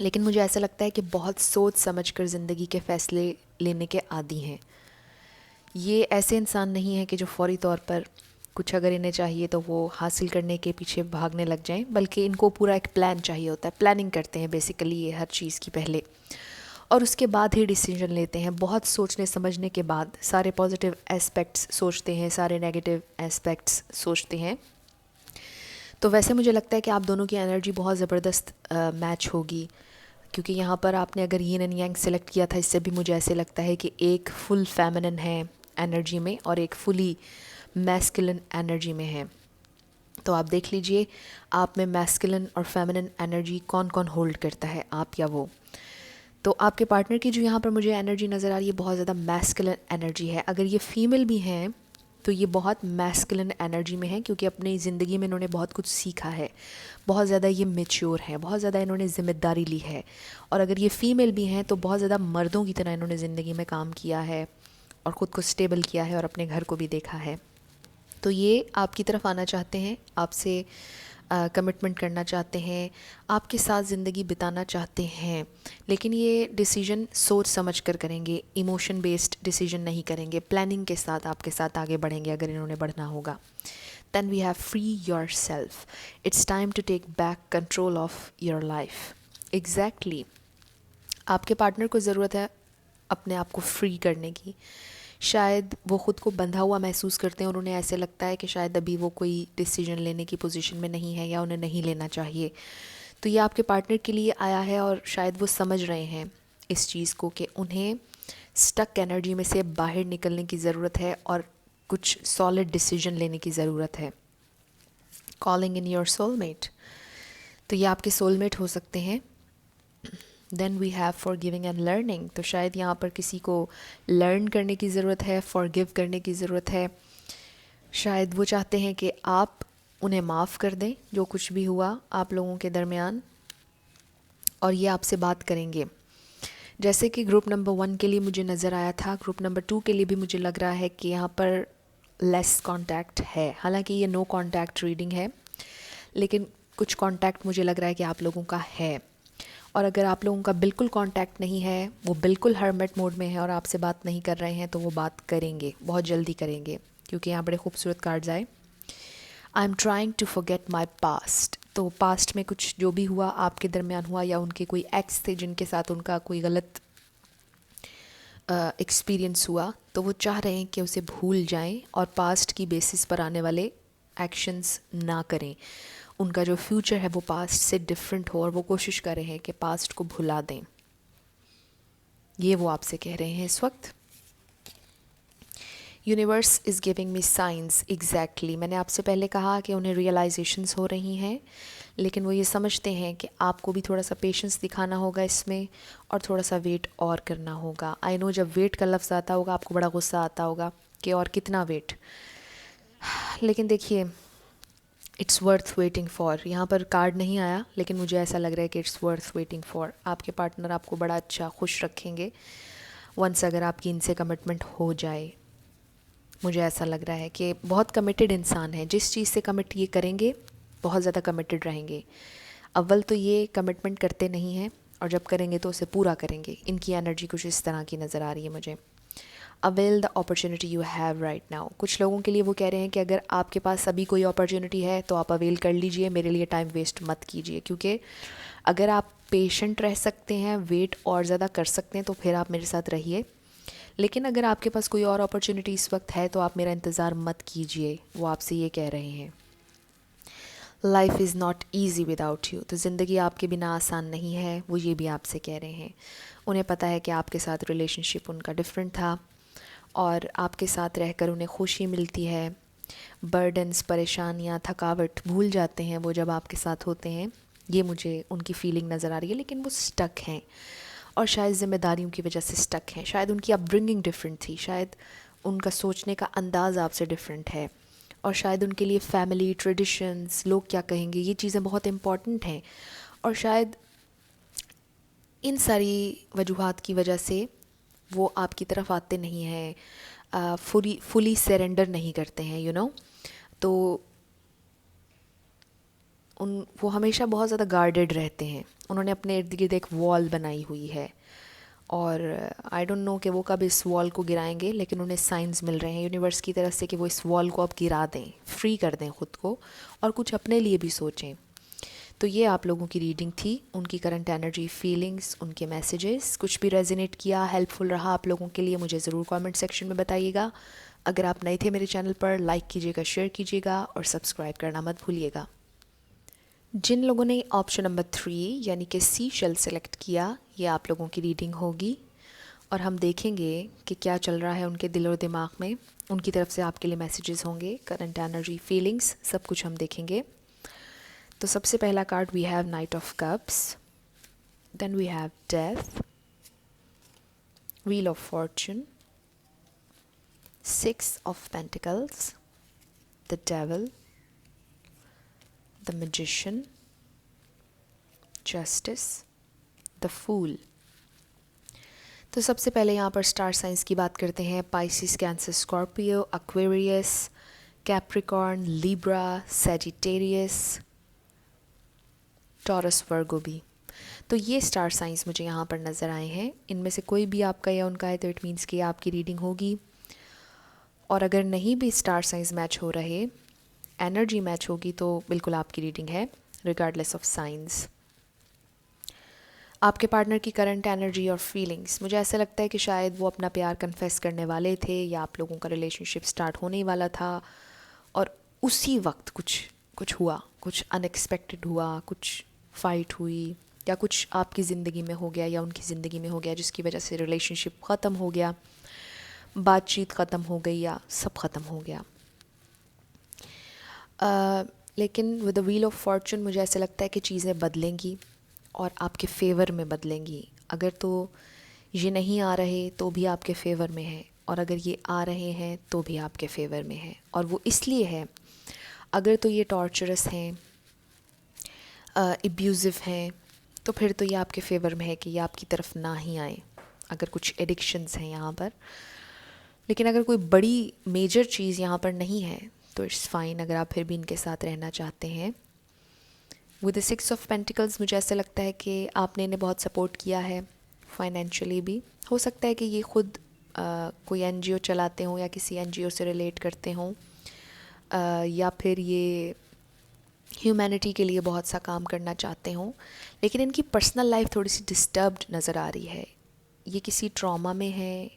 लेकिन मुझे ऐसा लगता है कि बहुत सोच समझ कर ज़िंदगी के फ़ैसले लेने के आदी हैं। ये ऐसे इंसान नहीं है कि जो फौरी तौर पर कुछ अगर इन्हें चाहिए तो वो हासिल करने के पीछे भागने लग जाएं, बल्कि इनको पूरा एक प्लान चाहिए होता है। प्लानिंग करते हैं बेसिकली ये हर चीज़ की पहले, और उसके बाद ही डिसीजन लेते हैं। बहुत सोचने समझने के बाद सारे पॉजिटिव एस्पेक्ट्स सोचते हैं, सारे नेगेटिव एस्पेक्ट्स सोचते हैं। तो वैसे मुझे लगता है कि आप दोनों की एनर्जी बहुत ज़बरदस्त मैच होगी, क्योंकि यहाँ पर आपने अगर यिन एंड यांग सेलेक्ट किया था, इससे भी मुझे ऐसे लगता है कि एक फुल फेमिनिन है एनर्जी में और एक फुली मैस्कुलिन एनर्जी में है। तो आप देख लीजिए आप में मैस्कुलिन और फेमिनिन एनर्जी कौन कौन होल्ड करता है, आप या वो। तो आपके पार्टनर की जो यहाँ पर मुझे एनर्जी नज़र आ रही है बहुत ज़्यादा मैस्कुलिन एनर्जी है। अगर ये फीमेल भी हैं तो ये बहुत मैस्कुलिन एनर्जी में है, क्योंकि अपनी ज़िंदगी में इन्होंने बहुत कुछ सीखा है, बहुत ज़्यादा ये मैच्योर है, बहुत ज़्यादा इन्होंने ज़िम्मेदारी ली है। और अगर ये फ़ीमेल भी हैं तो बहुत ज़्यादा मर्दों की तरह इन्होंने ज़िंदगी में काम किया है और ख़ुद को स्टेबल किया है और अपने घर को भी देखा है। तो ये आपकी तरफ आना चाहते हैं, आपसे कमिटमेंट करना चाहते हैं, आपके साथ ज़िंदगी बिताना चाहते हैं, लेकिन ये डिसीजन सोच समझ कर करेंगे, इमोशन बेस्ड डिसीजन नहीं करेंगे, प्लानिंग के साथ आपके साथ आगे बढ़ेंगे अगर इन्होंने बढ़ना होगा. Then we have free yourself. It's time to take back control of your life. Exactly. आपके पार्टनर को ज़रूरत है अपने आप को फ्री करने की. शायद वो ख़ुद को बंधा हुआ महसूस करते हैं और उन्हें ऐसे लगता है कि शायद अभी वो कोई डिसीजन लेने की पोजीशन में नहीं है या उन्हें नहीं लेना चाहिए. तो ये आपके पार्टनर के लिए आया है और शायद वो समझ रहे हैं इस चीज़ को कि उन्हें स्टक एनर्जी में से बाहर निकलने की ज़रूरत है और कुछ सॉलिड डिसीजन लेने की ज़रूरत है. Calling in your soulmate. तो ये आपके सोलमेट हो सकते हैं. Then we have forgiving and learning. तो शायद यहाँ पर किसी को लर्न करने की ज़रूरत है, फॉरगिव करने की ज़रूरत है. शायद वो चाहते हैं कि आप उन्हें माफ़ कर दें जो कुछ भी हुआ आप लोगों के दरमियान, और ये आपसे बात करेंगे. जैसे कि ग्रुप नंबर 1 के लिए मुझे नज़र आया था, ग्रुप नंबर 2 के लिए भी मुझे लग रहा है कि यहाँ पर लेस कांटेक्ट है. हालांकि ये नो कांटेक्ट रीडिंग है, लेकिन कुछ कांटेक्ट मुझे लग रहा है कि आप लोगों का है. और अगर आप लोगों का बिल्कुल कांटेक्ट नहीं है, वो बिल्कुल हर्मिट मोड में है और आपसे बात नहीं कर रहे हैं, तो वो बात करेंगे, बहुत जल्दी करेंगे, क्योंकि यहाँ बड़े खूबसूरत कार्ड्स आए. I am trying to forget my past. तो पास्ट में कुछ जो भी हुआ आपके दरमियान हुआ, या उनके कोई एक्स थे जिनके साथ उनका कोई गलत एक्सपीरियंस हुआ, तो वो चाह रहे हैं कि उसे भूल जाएं और पास्ट की बेसिस पर आने वाले एक्शंस ना करें. उनका जो फ्यूचर है वो पास्ट से डिफरेंट हो और वो कोशिश कर रहे हैं कि पास्ट को भुला दें. ये वो आपसे कह रहे हैं इस वक्त. Universe is giving me science. Exactly, मैंने आपसे पहले कहा कि उन्हें रियलाइजेशंस हो रही हैं, लेकिन वो ये समझते हैं कि आपको भी थोड़ा सा पेशेंस दिखाना होगा इसमें और थोड़ा सा वेट और करना होगा. आई नो जब वेट का लफ्ज़ आता होगा आपको बड़ा गुस्सा आता होगा कि और कितना वेट, लेकिन देखिए इट्स वर्थ वेटिंग फॉर. यहाँ पर कार्ड नहीं आया, लेकिन मुझे ऐसा लग रहा है कि इट्स वर्थ वेटिंग फॉर. आपके पार्टनर आपको बड़ा अच्छा खुश रखेंगे वंस अगर आपकी इनसे कमिटमेंट हो जाए. मुझे ऐसा लग रहा है कि बहुत कमिटेड इंसान है, जिस चीज़ से कमिट ये करेंगे बहुत ज़्यादा कमिटेड रहेंगे. अव्वल तो ये कमिटमेंट करते नहीं हैं, और जब करेंगे तो उसे पूरा करेंगे. इनकी एनर्जी कुछ इस तरह की नज़र आ रही है मुझे. Avail the opportunity you have right now. कुछ लोगों के लिए वो कह रहे हैं कि अगर आपके पास अभी कोई अपॉर्चुनिटी है तो आप अवेल कर लीजिए, मेरे लिए टाइम वेस्ट मत कीजिए. क्योंकि अगर आप पेशेंट रह सकते हैं, वेट और ज़्यादा कर सकते हैं, तो फिर आप मेरे साथ रहिए. लेकिन अगर आपके पास कोई और अपॉर्चुनिटी इस वक्त है तो आप मेरा इंतज़ार मत कीजिए. वो आपसे ये कह रहे हैं. Life is not easy without you. तो ज़िंदगी आपके बिना आसान नहीं है, वो ये भी आपसे कह रहे हैं. उन्हें पता है कि आपके साथ रिलेशनशिप उनका डिफरेंट था और आपके साथ रहकर उन्हें खुशी मिलती है. बर्डन्स, परेशानियाँ, थकावट भूल जाते हैं वो जब आपके साथ होते हैं. ये मुझे उनकी फीलिंग नज़र आ रही है. लेकिन वो स्टक हैं, और शायद ज़िम्मेदारियों की वजह से स्टक हैं. शायद उनकी अपब्रिंगिंग डिफरेंट थी, शायद उनका सोचने का अंदाज़ आपसे डिफरेंट है, और शायद उनके लिए फैमिली, ट्रेडिशंस, लोग क्या कहेंगे, ये चीज़ें बहुत इम्पॉर्टेंट हैं. और शायद इन सारी वजूहात की वजह से वो आपकी तरफ आते नहीं हैं, फुली सरेंडर नहीं करते हैं, यू नो. तो वो हमेशा बहुत ज़्यादा गार्डेड रहते हैं. उन्होंने अपने इर्द गिर्द एक वॉल बनाई हुई है, और आई डोंट नो कि वो कब इस वॉल को गिराएंगे, लेकिन उन्हें साइंस मिल रहे हैं यूनिवर्स की तरफ से कि वो इस वॉल को अब गिरा दें, फ्री कर दें ख़ुद को, और कुछ अपने लिए भी सोचें. तो ये आप लोगों की रीडिंग थी. उनकी करंट एनर्जी, फीलिंग्स, उनके मैसेजेस. कुछ भी रेजोनेट किया, हेल्पफुल रहा आप लोगों के लिए, मुझे ज़रूर कमेंट सेक्शन में बताइएगा. अगर आप नए थे मेरे चैनल पर, लाइक कीजिएगा, शेयर कीजिएगा और सब्सक्राइब करना मत भूलिएगा. जिन लोगों ने ऑप्शन नंबर 3 यानी कि सी शेल सेलेक्ट किया, ये आप लोगों की रीडिंग होगी, और हम देखेंगे कि क्या चल रहा है उनके दिल और दिमाग में. उनकी तरफ से आपके लिए मैसेजेस होंगे, करंट एनर्जी, फीलिंग्स, सब कुछ हम देखेंगे. तो सबसे पहला card we have knight of cups, then we have death, wheel of fortune, 6 of pentacles, the devil, the magician, justice, the fool. तो सबसे पहले यहाँ पर स्टार साइंस की बात करते हैं. Pisces, Cancer, Scorpio, Aquarius, Capricorn, Libra, Sagittarius, Taurus, Virgo भी। तो ये स्टार साइंस मुझे यहाँ पर नज़र आए हैं। इनमें से कोई भी आपका या उनका है तो इट मीन्स कि आपकी रीडिंग होगी। और अगर नहीं भी स्टार साइंस मैच हो रहे, एनर्जी मैच होगी, तो बिल्कुल आपकी रीडिंग है रिगार्डलेस ऑफ साइंस। आपके पार्टनर की करंट एनर्जी और फीलिंग्स, मुझे ऐसा लगता है कि शायद वो अपना प्यार कन्फेस करने वाले थे या आप लोगों का रिलेशनशिप स्टार्ट होने ही वाला था और उसी वक्त कुछ हुआ, कुछ अनएक्सपेक्टेड हुआ, कुछ फाइट हुई या कुछ आपकी ज़िंदगी में हो गया या उनकी ज़िंदगी में हो गया जिसकी वजह से रिलेशनशिप ख़त्म हो गया, बातचीत ख़त्म हो गई या सब ख़त्म हो गया। लेकिन with the wheel of Fortune मुझे ऐसा लगता है कि चीज़ें बदलेंगी और आपके फेवर में बदलेंगी। अगर तो ये नहीं आ रहे तो भी आपके फेवर में है, और अगर ये आ रहे हैं तो भी आपके फेवर में है। और वो इसलिए है, अगर तो ये टॉर्चरस हैं, एब्यूज़िव हैं, तो फिर तो ये आपके फेवर में है कि ये आपकी तरफ ना ही आए, अगर कुछ एडिक्शंस हैं यहाँ पर। लेकिन अगर कोई बड़ी मेजर चीज़ यहाँ पर नहीं है तो इट्स फाइन, अगर आप फिर भी इनके साथ रहना चाहते हैं। विद द 6 ऑफ पेंटिकल्स मुझे ऐसा लगता है कि आपने इन्हें बहुत सपोर्ट किया है फाइनेंशियली भी। हो सकता है कि ये खुद कोई एनजीओ चलाते हों या किसी एनजीओ से रिलेट करते हों, या फिर ये ह्यूमैनिटी के लिए बहुत सा काम करना चाहते हों। लेकिन इनकी पर्सनल लाइफ थोड़ी सी डिस्टर्ब्ड नज़र आ रही है। ये किसी ट्रॉमा में है,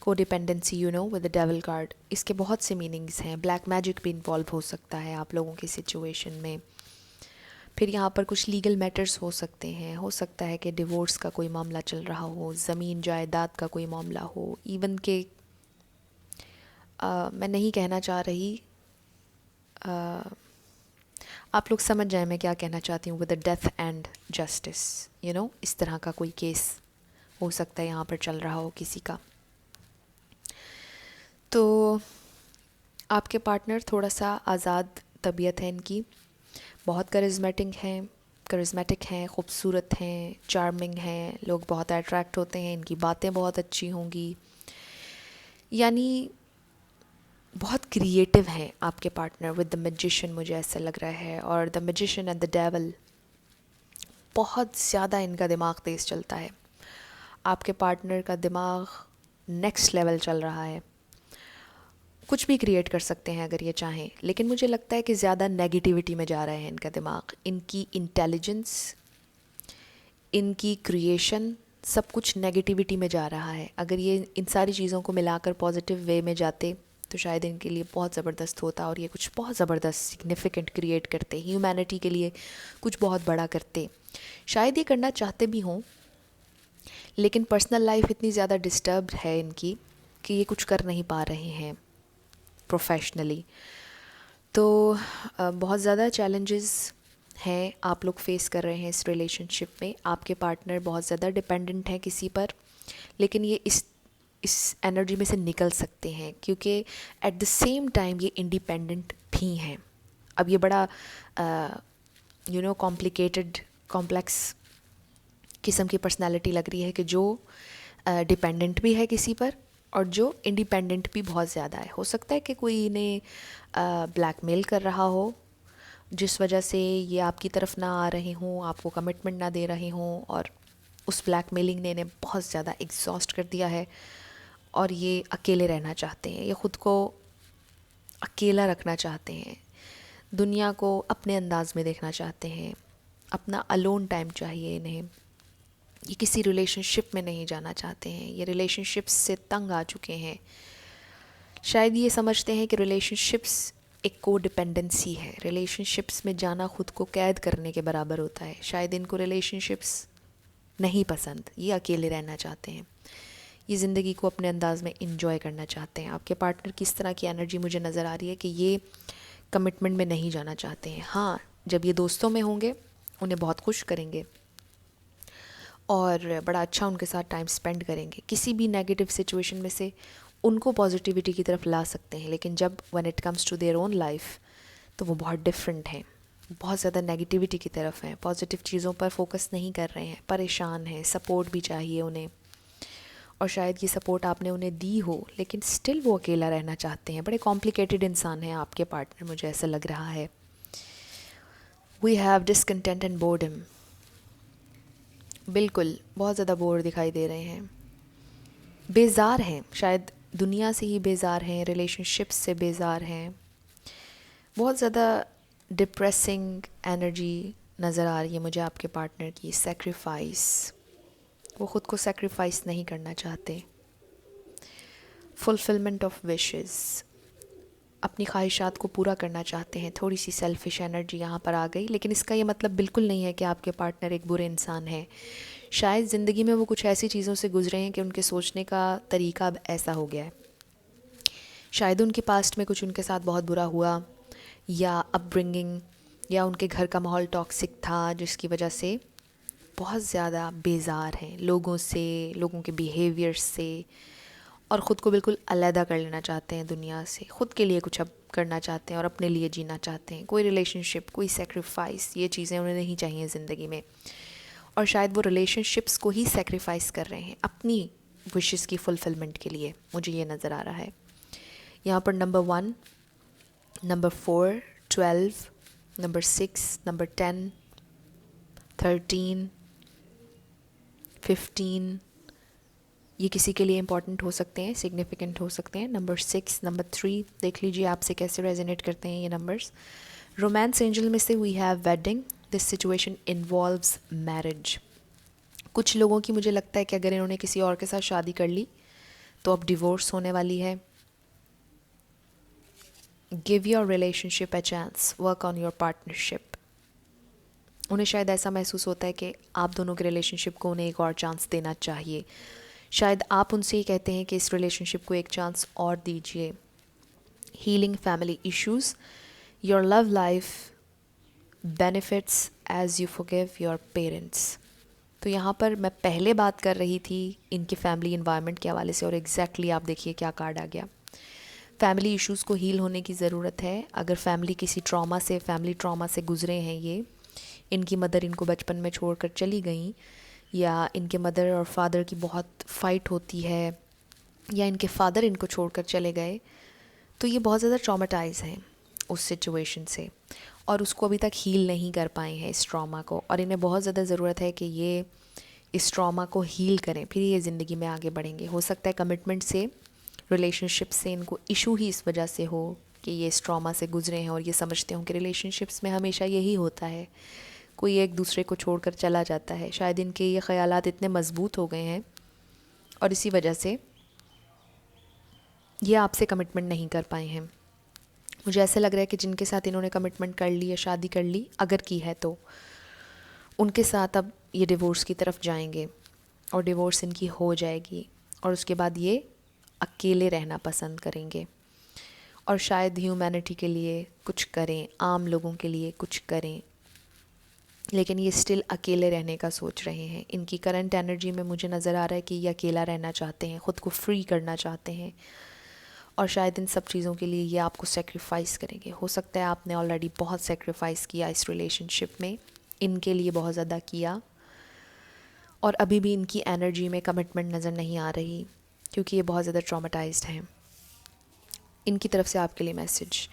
codependency, you know, with the devil card. इसके बहुत से मीनिंग्स हैं। ब्लैक मैजिक भी इन्वॉल्व हो सकता है आप लोगों की सिचुएशन में। फिर यहाँ पर कुछ लीगल मैटर्स हो सकते हैं। हो सकता है कि डिवोर्स का कोई मामला चल रहा हो, ज़मीन जायदाद का कोई मामला हो, इवन के मैं नहीं कहना चाह रही, आप लोग समझ जाए मैं क्या कहना चाहती हूँ, with the death and justice, you know, इस तरह का कोई केस हो सकता है यहाँ पर चल रहा हो किसी का। तो आपके पार्टनर थोड़ा सा आज़ाद तबीयत है इनकी, बहुत करिज्मेटिक हैं, ख़ूबसूरत हैं, चार्मिंग हैं, लोग बहुत अट्रैक्ट होते हैं, इनकी बातें बहुत अच्छी होंगी, यानी बहुत क्रिएटिव हैं आपके पार्टनर। विद द मैजिशियन मुझे ऐसा लग रहा है, और the magician and the devil, बहुत ज़्यादा इनका दिमाग तेज़ चलता है। आपके पार्टनर का दिमाग नेक्स्ट लेवल चल रहा है, कुछ भी क्रिएट कर सकते हैं अगर ये चाहें, लेकिन मुझे लगता है कि ज़्यादा नेगेटिविटी में जा रहा है इनका दिमाग। इनकी इंटेलिजेंस, इनकी क्रिएशन, सब कुछ नेगेटिविटी में जा रहा है। अगर ये इन सारी चीज़ों को मिलाकर पॉजिटिव वे में जाते तो शायद इनके लिए बहुत ज़बरदस्त होता और ये कुछ बहुत ज़बरदस्त सिग्निफिकेंट क्रिएट करते, ह्यूमैनिटी के लिए कुछ बहुत बड़ा करते। शायद ये करना चाहते भी हों, लेकिन पर्सनल लाइफ इतनी ज़्यादा डिस्टर्ब्ड है इनकी कि ये कुछ कर नहीं पा रहे हैं प्रोफेशनली। तो बहुत ज़्यादा चैलेंजेस हैं आप लोग फेस कर रहे हैं इस रिलेशनशिप में। आपके पार्टनर बहुत ज़्यादा डिपेंडेंट है किसी पर, लेकिन ये इस एनर्जी में से निकल सकते हैं क्योंकि एट द सेम टाइम ये इंडिपेंडेंट भी हैं। अब ये बड़ा यू नो कॉम्प्लिकेटेड, कॉम्प्लेक्स किस्म की पर्सनालिटी लग रही है कि जो डिपेंडेंट भी है किसी पर और जो इंडिपेंडेंट भी बहुत ज़्यादा है। हो सकता है कि कोई इन्हें ब्लैकमेल कर रहा हो, जिस वजह से ये आपकी तरफ ना आ रहे हों, आपको कमिटमेंट ना दे रहे हों, और उस ब्लैकमेलिंग ने इन्हें बहुत ज़्यादा एग्जॉस्ट कर दिया है और ये अकेले रहना चाहते हैं। ये ख़ुद को अकेला रखना चाहते हैं, दुनिया को अपने अंदाज में देखना चाहते हैं, अपना अलोन टाइम चाहिए इन्हें। ये किसी रिलेशनशिप में नहीं जाना चाहते हैं, ये रिलेशनशिप्स से तंग आ चुके हैं। शायद ये समझते हैं कि रिलेशनशिप्स एक को डिपेंडेंसी है, रिलेशनशिप्स में जाना खुद को कैद करने के बराबर होता है। शायद इनको रिलेशनशिप्स नहीं पसंद, ये अकेले रहना चाहते हैं, ये ज़िंदगी को अपने अंदाज में इंजॉय करना चाहते हैं। आपके पार्टनर की इस तरह की एनर्जी मुझे नज़र आ रही है कि ये कमिटमेंट में नहीं जाना चाहते हैं। हाँ, जब ये दोस्तों में होंगे उन्हें बहुत खुश करेंगे और बड़ा अच्छा उनके साथ टाइम स्पेंड करेंगे, किसी भी नेगेटिव सिचुएशन में से उनको पॉजिटिविटी की तरफ ला सकते हैं। लेकिन जब when it comes to their own life तो वो बहुत डिफरेंट हैं, बहुत ज़्यादा नेगेटिविटी की तरफ हैं, पॉजिटिव चीज़ों पर फोकस नहीं कर रहे हैं, परेशान हैं, सपोर्ट भी चाहिए उन्हें। और शायद ये सपोर्ट आपने उन्हें दी हो, लेकिन स्टिल वो अकेला रहना चाहते हैं। बड़े कॉम्प्लिकेटेड इंसान हैं आपके पार्टनर, मुझे ऐसा लग रहा है। We have discontent and boredom. बिल्कुल बहुत ज़्यादा बोर दिखाई दे रहे हैं, बेज़ार हैं, शायद दुनिया से ही बेज़ार हैं, रिलेशनशिप से बेज़ार हैं। बहुत ज़्यादा डिप्रेसिंग एनर्जी नज़र आ रही है मुझे आपके पार्टनर की। सेक्रीफाइस, वो ख़ुद को सेक्रीफाइस नहीं करना चाहते। फुलफिलमेंट ऑफ विशेस, अपनी ख्वाहिशात को पूरा करना चाहते हैं। थोड़ी सी सेल्फिश एनर्जी यहाँ पर आ गई, लेकिन इसका ये मतलब बिल्कुल नहीं है कि आपके पार्टनर एक बुरे इंसान है। शायद ज़िंदगी में वो कुछ ऐसी चीज़ों से गुजरे हैं कि उनके सोचने का तरीका अब ऐसा हो गया है। शायद उनके पास्ट में कुछ उनके साथ बहुत बुरा हुआ, या अपब्रिंगिंग, या उनके घर का माहौल टॉक्सिक था, जिसकी वजह से बहुत ज़्यादा बेज़ार हैं लोगों से, लोगों के बिहेवियर से, और ख़ुद को बिल्कुल अलहदा कर लेना चाहते हैं दुनिया से। ख़ुद के लिए कुछ अब करना चाहते हैं और अपने लिए जीना चाहते हैं। कोई रिलेशनशिप, कोई सेक्रीफाइस, ये चीज़ें उन्हें नहीं चाहिए ज़िंदगी में। और शायद वो रिलेशनशिप्स को ही सेक्रीफाइस कर रहे हैं अपनी विशेस की फुलफिलमेंट के लिए, मुझे ये नज़र आ रहा है। यहाँ पर नंबर 1, नंबर 4, 12, नंबर 6, नंबर 10, 13, 15, ये किसी के लिए इंपॉर्टेंट हो सकते हैं, सिग्निफिकेंट हो सकते हैं। नंबर 6, नंबर 3, देख लीजिए आपसे कैसे रेजोनेट करते हैं ये नंबर्स। रोमांस एंजल में से we have wedding, this situation involves marriage. कुछ लोगों की मुझे लगता है कि अगर इन्होंने किसी और के साथ शादी कर ली तो अब डिवोर्स होने वाली है। Give your relationship a chance, work on your partnership. उन्हें शायद ऐसा महसूस होता है कि आप दोनों के रिलेशनशिप को उन्हें एक और चांस देना चाहिए। शायद आप उनसे ही कहते हैं कि इस रिलेशनशिप को एक चांस और दीजिए। Healing family issues, your love life benefits as you forgive your parents. तो यहाँ पर मैं पहले बात कर रही थी इनके फैमिली इन्वायरमेंट के हवाले से, और एग्जैक्टली आप देखिए क्या कार्ड आ गया। फैमिली इश्यूज़ को हील होने की ज़रूरत है। अगर फैमिली किसी फैमिली ट्रॉमा से गुजरे हैं, ये इनकी मदर इनको बचपन में छोड़कर चली गई, या इनके मदर और फादर की बहुत फ़ाइट होती है, या इनके फादर इनको छोड़कर चले गए, तो ये बहुत ज़्यादा ट्रॉमाटाइज़ हैं उस सिचुएशन से, और उसको अभी तक हील नहीं कर पाए हैं इस ट्रॉमा को। और इन्हें बहुत ज़्यादा ज़रूरत है कि ये इस ट्रॉमा को हील करें, फिर ये ज़िंदगी में आगे बढ़ेंगे। हो सकता है कमिटमेंट से, रिलेशनशिप से इनको इशू ही इस वजह से हो कि ये इस ट्रॉमा से गुजरे हैं और ये समझते हों कि रिलेशनशिप्स में हमेशा यही होता है, कोई एक दूसरे को छोड़कर चला जाता है। शायद इनके ये ख़यालात इतने मज़बूत हो गए हैं और इसी वजह से ये आपसे कमिटमेंट नहीं कर पाए हैं। मुझे ऐसा लग रहा है कि जिनके साथ इन्होंने कमिटमेंट कर ली या शादी कर ली, अगर की है, तो उनके साथ अब ये डिवोर्स की तरफ जाएंगे और डिवोर्स इनकी हो जाएगी, और उसके बाद ये अकेले रहना पसंद करेंगे और शायद ह्यूमैनिटी के लिए कुछ करें, आम लोगों के लिए कुछ करें, लेकिन ये स्टिल अकेले रहने का सोच रहे हैं। इनकी करंट एनर्जी में मुझे नज़र आ रहा है कि ये अकेला रहना चाहते हैं, ख़ुद को फ्री करना चाहते हैं, और शायद इन सब चीज़ों के लिए ये आपको सेक्रीफाइस करेंगे। हो सकता है आपने ऑलरेडी बहुत सेक्रीफाइस किया इस रिलेशनशिप में, इनके लिए बहुत ज़्यादा किया, और अभी भी इनकी एनर्जी में कमिटमेंट नज़र नहीं आ रही क्योंकि ये बहुत ज़्यादा ट्रॉमाटाइज्ड हैं। इनकी तरफ से आपके लिए message,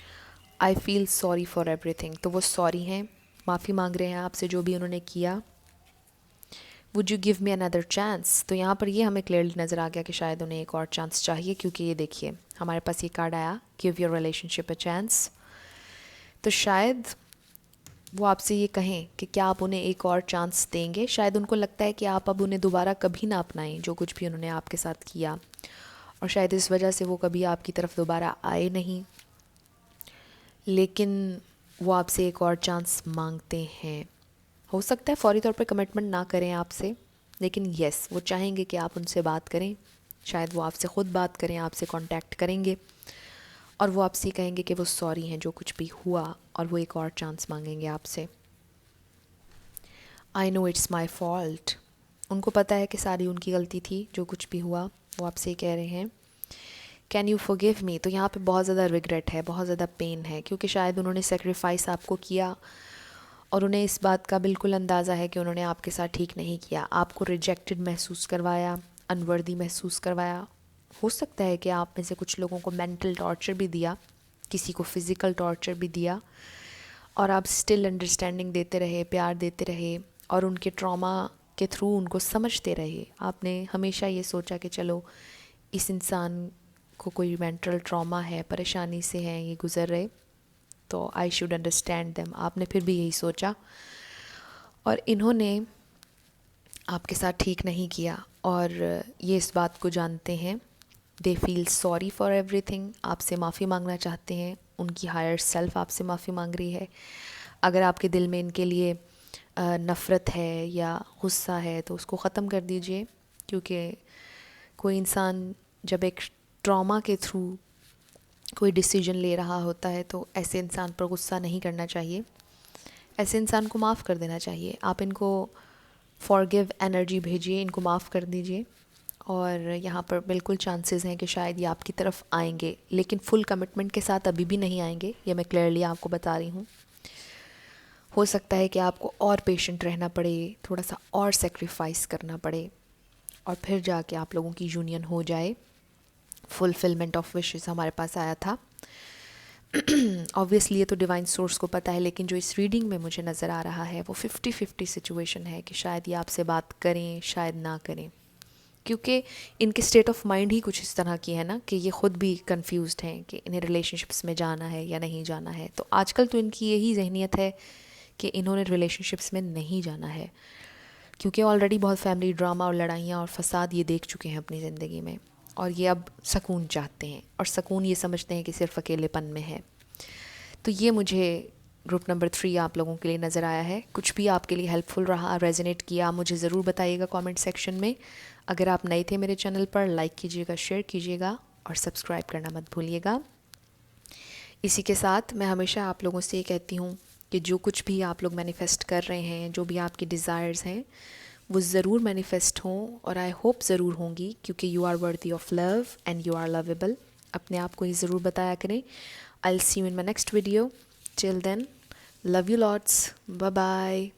I feel sorry for everything. तो वो सॉरी हैं, माफ़ी मांग रहे हैं आपसे जो भी उन्होंने किया। Would you give me another chance. तो यहाँ पर ये हमें क्लियरली नज़र आ गया कि शायद उन्हें एक और चांस चाहिए, क्योंकि ये देखिए हमारे पास ये कार्ड आया, give your relationship a chance. तो शायद वो आपसे ये कहें कि क्या आप उन्हें एक और चांस देंगे। शायद उनको लगता है कि आप अब उन्हें दोबारा कभी ना अपनाएं जो कुछ भी उन्होंने आपके साथ किया, और शायद इस वजह से वो कभी आपकी तरफ दोबारा आए नहीं, लेकिन वो आपसे एक और चांस मांगते हैं। हो सकता है फौरी तौर पर कमिटमेंट ना करें आपसे, लेकिन येस, वो चाहेंगे कि आप उनसे बात करें। शायद वो आपसे ख़ुद बात करें, आपसे कांटेक्ट करेंगे, और वो आपसे कहेंगे कि वो सॉरी हैं जो कुछ भी हुआ, और वो एक और चांस मांगेंगे आपसे। I know it's my fault. उनको पता है कि सारी उनकी गलती थी, जो कुछ भी हुआ वो आपसे कह रहे हैं। Can you forgive me. तो यहाँ पे बहुत ज़्यादा रिग्रेट है, बहुत ज़्यादा पेन है, क्योंकि शायद उन्होंने सेक्रीफाइस आपको किया और उन्हें इस बात का बिल्कुल अंदाज़ा है कि उन्होंने आपके साथ ठीक नहीं किया, आपको रिजेक्टेड महसूस करवाया, अनवर्दी महसूस करवाया। हो सकता है कि आप में से कुछ लोगों को मेंटल टॉर्चर भी दिया, किसी को फिज़िकल टॉर्चर भी दिया, और आप स्टिल अंडरस्टैंडिंग देते रहे, प्यार देते रहे और उनके ट्रॉमा के थ्रू उनको समझते रहे। आपने हमेशा ये सोचा कि चलो इस इंसान को कोई मेंटल ट्रॉमा है, परेशानी से है, ये गुज़र रहे, तो आई शुड अंडरस्टैंड देम। आपने फिर भी यही सोचा और इन्होंने आपके साथ ठीक नहीं किया और ये इस बात को जानते हैं। They feel sorry for everything, आपसे माफ़ी मांगना चाहते हैं। उनकी हायर सेल्फ आपसे माफ़ी मांग रही है। अगर आपके दिल में इनके लिए नफ़रत है या गुस्सा है तो उसको ख़त्म कर दीजिए, क्योंकि कोई इंसान जब एक ट्रॉमा के थ्रू कोई डिसीजन ले रहा होता है तो ऐसे इंसान पर गुस्सा नहीं करना चाहिए, ऐसे इंसान को माफ़ कर देना चाहिए। आप इनको फॉरगिव एनर्जी भेजिए, इनको माफ़ कर दीजिए और यहाँ पर बिल्कुल चांसेस हैं कि शायद ये आपकी तरफ आएंगे, लेकिन फुल कमिटमेंट के साथ अभी भी नहीं आएंगे, ये मैं क्लियरली आपको बता रही हूँ। हो सकता है कि आपको और पेशेंट रहना पड़े, थोड़ा सा और सेक्रीफाइस करना पड़े और फिर जाके आप लोगों की यूनियन हो जाए। फुलफिलमेंट ऑफ विशेस हमारे पास आया था। ऑब्वियसली ये तो डिवाइन सोर्स को पता है, लेकिन जो इस रीडिंग में मुझे नज़र आ रहा है वो 50-50 सिचुएशन है कि शायद ये आपसे बात करें, शायद ना करें, क्योंकि इनके स्टेट ऑफ माइंड ही कुछ इस तरह की है ना कि ये ख़ुद भी कंफ्यूज्ड हैं कि इन्हें रिलेशनशिप्स में जाना है या नहीं जाना है। तो आजकल तो इनकी यही जहनियत है कि इन्होंने रिलेशनशिप्स में नहीं जाना है, क्योंकि ऑलरेडी बहुत फैमिली ड्रामा और लड़ाइयाँ और फसाद ये देख चुके हैं अपनी ज़िंदगी में, और ये अब सुकून चाहते हैं, और सुकून ये समझते हैं कि सिर्फ अकेलेपन में है। तो ये मुझे ग्रुप नंबर 3 आप लोगों के लिए नज़र आया है। कुछ भी आपके लिए हेल्पफुल रहा, रेजोनेट किया, मुझे ज़रूर बताइएगा कमेंट सेक्शन में। अगर आप नए थे मेरे चैनल पर, लाइक कीजिएगा, शेयर कीजिएगा और सब्सक्राइब करना मत भूलिएगा। इसी के साथ मैं हमेशा आप लोगों से ये कहती हूँ कि जो कुछ भी आप लोग मैनिफेस्ट कर रहे हैं, जो भी आपके डिज़ायर्स हैं, वो ज़रूर मैनिफेस्ट हों, और आई होप ज़रूर होंगी, क्योंकि you are worthy of love and you are lovable. अपने आप को ये ज़रूर बताया करें। I will see you in my next video. Till then, love you lots, bye bye.